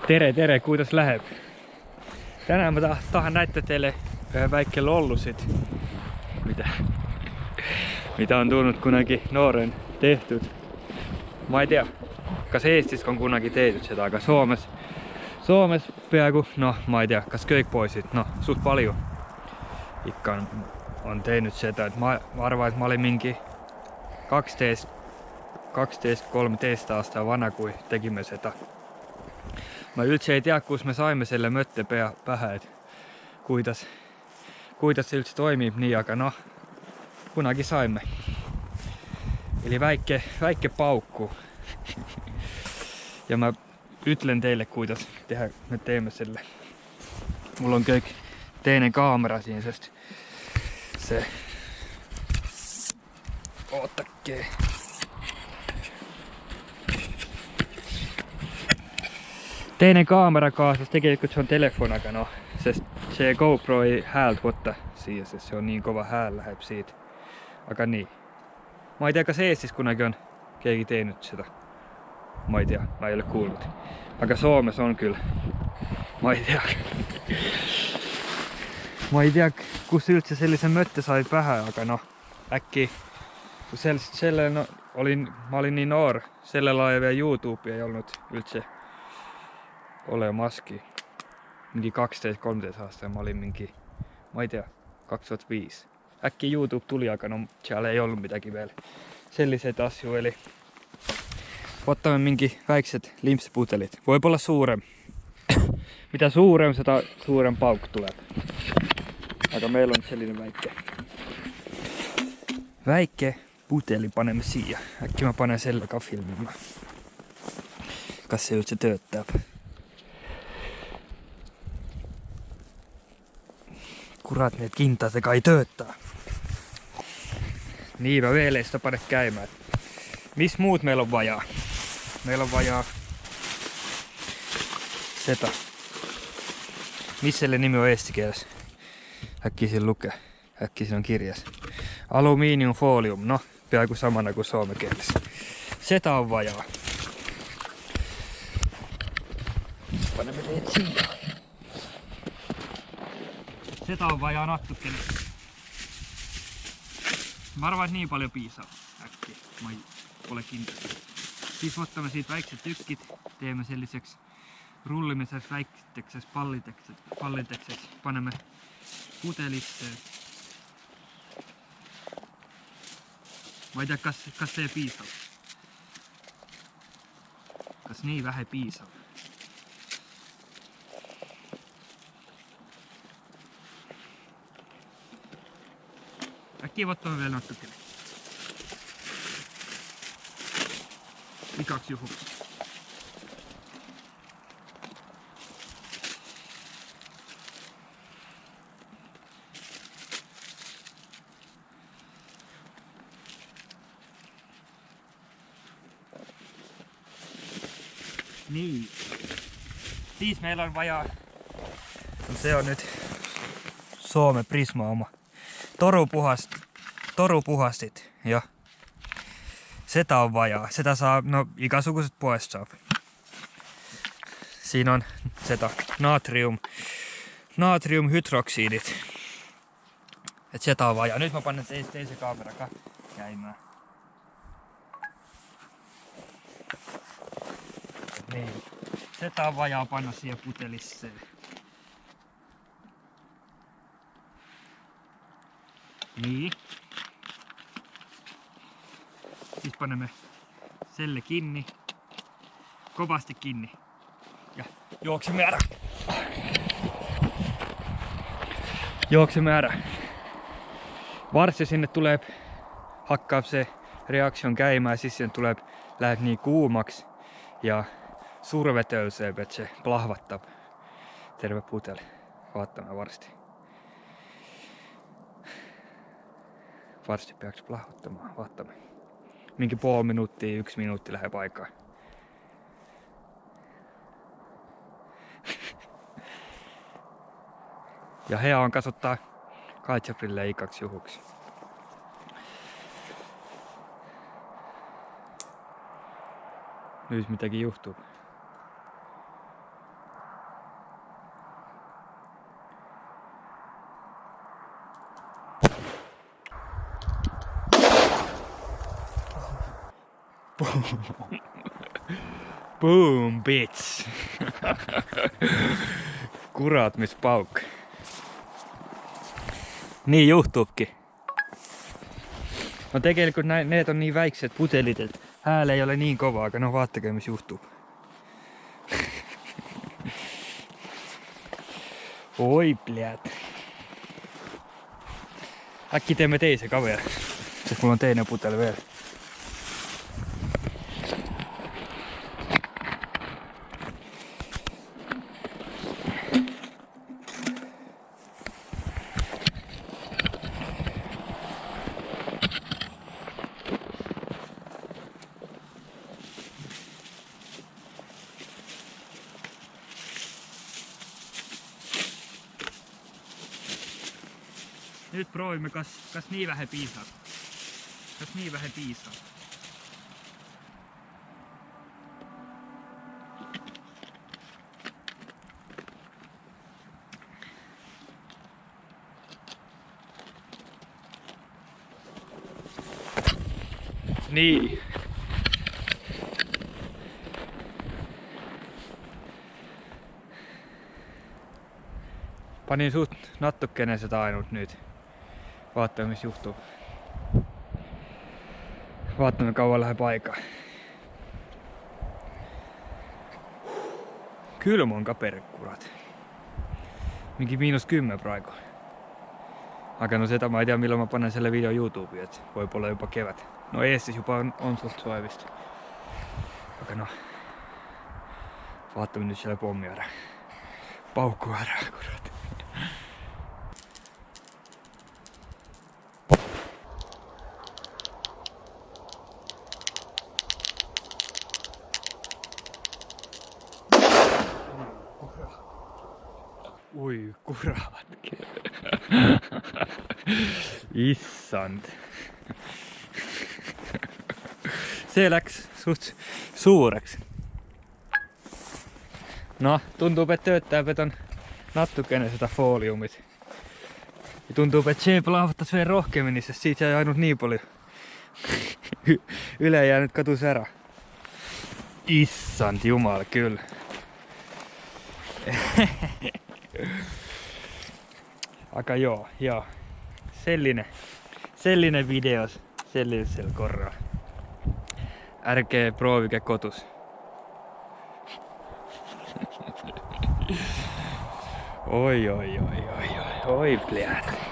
Tere, kuidas läheb? Tänään mä tahan näyttää teille väikkä lollusit, mitä on tullut kunagi nuoren tehtyt. Mä en tiedä, kas Eestis on kunagi tehty sitä, aga Suomes peaaegu, no mä en tiedä, kas kõik poisid, no suht paljon ikka on tehnyt sitä. Et mä arvaan, että mä olin minkin 12-13 aastaa vanha, kun tekimme sitä. Mä yltse ei tiedä, kun me saimme selle mötte pähä, et kuitas se yltse toimii niin, aga no, kunagi saimme. Eli väikke paukku. Ja mä ytlen teille, kuitas me teemme selle. Mulla on kõik teinen kaamera siinä, sest se... Oottakkee. Teinen kaamera kaasas tekee, kun se on telefon, aga no, se GoPro ei häältä otta siihen, se on niin kova hääl läheb siitä. Aga niin. Mä ei tiedä, kas Eestis kunagi on keegi tehnyt sitä. Mä ei tiedä, mä ei ole kuullut. Aga Suomessa on kyllä. Mä ei tiedä. Mä ei tiedä, kus üldse sellisen mötte sai pähä, aga no, äkki kun mä olin niin noor, selle lailla vielä YouTube ei ollut üldse olemaski. Minkin 12-13 aastaa mä olin minkin, mä ei tiedä, 2005. Äkki YouTube tuli, aga no siellä ei ollut mitäkin vielä selliset asioita, eli ottamme minkin väikset limpsiputelit. Voi olla suurem. Mitä suurem, sitä suurem paukku tulee. Aga meillä on sellainen väikke puteli panemme siihen. Äkki mä panen sellakaan filmimaan. Kas se üldse tööttää. Kurat, need kintasega ei tööttää. Niin, mä vielä ei sitä pane käymään. Mis muut meillä on vajaa? Meillä on vajaa seta. Missä selle nimi on eestikielessä? Äkki siinä lukee. Äkki siinä on kirjas. Aluminiumfolium. No, peaaegu samana kuin suomenkielessä. Seta on vajaa. Panemme teet siihen. Seta on vajaa nattukkeli. Mä arvaan, että niin paljon piisaa äkkiä. Mä ole kiinnostunut. Siis ottamme siitä väikset tykkit. Teemme selliseksi rullimiseksi väiksekseksi pallitekseksi. Panemme putelisteen. Mä en tiedä, kas se piisaa. Kas niin vähän piisaa. Äkkiä ottamme vielä nattukeli. Ikaks juhuksi. Niin. Siis meillä on vajaa. No se on nyt Suomen Prisma oma. Torupuhastit. Ja seta on vajaa. Seta saa, no ikasukuiset pois saa. Siinä on seta natriumhydroksidit. Et seta on vajaa. Nyt mä panen teise kamera käymään. Niin. Seta on vajaa panna siihen putelisseen. Niin. Siis panemme selle kiinni. Kovasti kiinni. Ja juoksemme ära. Varsin sinne tulee, hakkaa se reaktion käymään, siis sinne tulee, lähet niin kuumaks ja survetölsee, että se plahvattaa. Terve puteli. Vaatamme varsti. Varsti peaks plahvattamaan. Vaatamme. Minkin puoli minuuttia, 1 minuutti lähe aikaa. Ja hea on kasvattaa kaitsaprille ikaksi juhuksi. Nyt mitäkin juhtuu. Boom, bitch! Kurat, mis pauk. Nii juhtubki. No tegelikult need on nii väiksed pudelid, et hääl ei ole nii kova, aga no vaatage, mis juhtub. Oi, pljad. Äkki teeme teise ka veel, sest mul on teine pudel veel. Nyt proovime, kas nii vähe piisab. Kas nii vähe piisab. Nii. Panin suht natukene seda ainult nüüd. Vaatame, mis juhtub. Vaatame, kaua läheb aega. Külm on ka perkurat. Mingi -10 praegu. Aga no seda ma ei tea, millal ma panen selle video YouTube'i, et võib-olla juba kevad. No Eestis juba on suht soe vist. Aga noh. Vaatame nüüd selle pommi ära. Pauku ära, kurat. Oi, kurat. Issand. See läks suht suureks. Noh, tundub, et töötajad on natukene seda fooliumit. Ja tundub, et see plahvatas veel rohkemini, sest siit jäi ainult nii palju. Ülejäänud kadus ära. Issand jumal küll. Aga joo, selline videos sellisel korral. Ärge proovige kodus. Oi, pljad.